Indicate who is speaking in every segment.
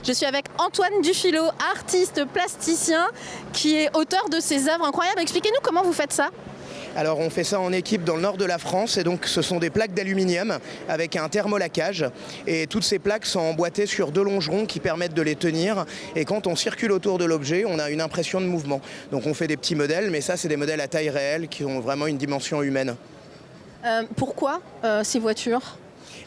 Speaker 1: Je suis avec Antoine Dufilot, artiste plasticien, qui est auteur de ces œuvres incroyables. Expliquez-nous comment vous faites ça.
Speaker 2: Alors on fait ça en équipe dans le nord de la France et donc ce sont des plaques d'aluminium avec un thermolacage et toutes ces plaques sont emboîtées sur deux longerons qui permettent de les tenir et quand on circule autour de l'objet on a une impression de mouvement. Donc on fait des petits modèles mais ça c'est des modèles à taille réelle qui ont vraiment une dimension humaine.
Speaker 1: Pourquoi ces voitures ?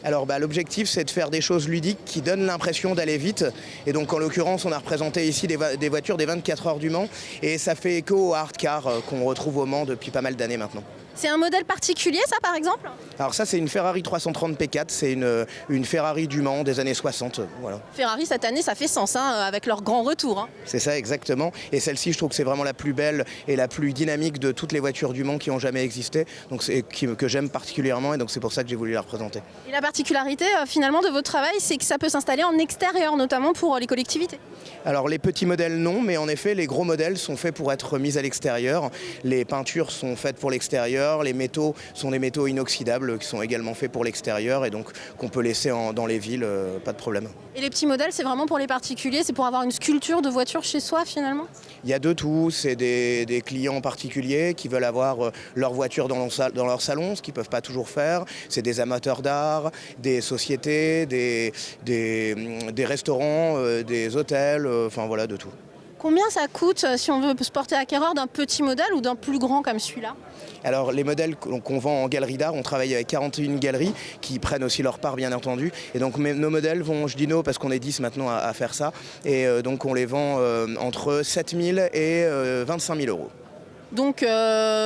Speaker 2: Alors l'objectif c'est de faire des choses ludiques qui donnent l'impression d'aller vite et donc en l'occurrence on a représenté ici des voitures des 24 heures du Mans et ça fait écho au hard car qu'on retrouve au Mans depuis pas mal d'années maintenant.
Speaker 1: C'est un modèle particulier ça par exemple ?
Speaker 2: Alors ça c'est une Ferrari 330 P4, c'est une Ferrari du Mans des années 60. Voilà.
Speaker 1: Ferrari cette année ça fait sens avec leur grand retour.
Speaker 2: C'est ça exactement et celle-ci je trouve que c'est vraiment la plus belle et la plus dynamique de toutes les voitures du Mans qui ont jamais existé donc que j'aime particulièrement et donc c'est pour ça que j'ai voulu la représenter.
Speaker 1: Et la particularité finalement de votre travail c'est que ça peut s'installer en extérieur notamment pour les collectivités.
Speaker 2: Alors les petits modèles non mais en effet les gros modèles sont faits pour être mis à l'extérieur, les peintures sont faites pour l'extérieur. Les métaux sont des métaux inoxydables qui sont également faits pour l'extérieur et donc qu'on peut laisser dans les villes, pas de problème.
Speaker 1: Et les petits modèles, c'est vraiment pour les particuliers, c'est pour avoir une sculpture de voiture chez soi finalement ?
Speaker 2: Il y a de tout, c'est des clients particuliers qui veulent avoir leur voiture dans leur salon, ce qu'ils ne peuvent pas toujours faire. C'est des amateurs d'art, des sociétés, des restaurants, des hôtels, enfin voilà, de tout.
Speaker 1: Combien ça coûte si on veut se porter acquéreur d'un petit modèle ou d'un plus grand comme celui-là ?
Speaker 2: Alors les modèles qu'on vend en galerie d'art, on travaille avec 41 galeries qui prennent aussi leur part bien entendu. Et donc nos modèles vont, je dis nos parce qu'on est 10 maintenant à faire ça, et donc on les vend entre 7 000 et 25 000 euros.
Speaker 1: Donc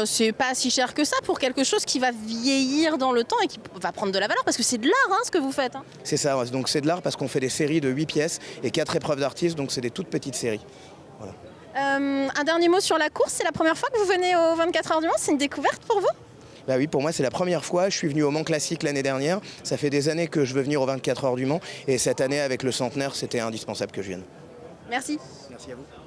Speaker 1: c'est pas si cher que ça pour quelque chose qui va vieillir dans le temps et qui va prendre de la valeur parce que c'est de l'art ce que vous faites.
Speaker 2: C'est ça, donc c'est de l'art parce qu'on fait des séries de 8 pièces et 4 épreuves d'artistes, donc c'est des toutes petites séries. Voilà.
Speaker 1: Un dernier mot sur la course, c'est la première fois que vous venez aux 24 heures du Mans, c'est une découverte pour vous ?
Speaker 2: Bah oui, pour moi c'est la première fois, je suis venu au Mans Classique l'année dernière, ça fait des années que je veux venir aux 24 heures du Mans et cette année avec le centenaire c'était indispensable que je vienne.
Speaker 1: Merci.
Speaker 2: Merci à vous.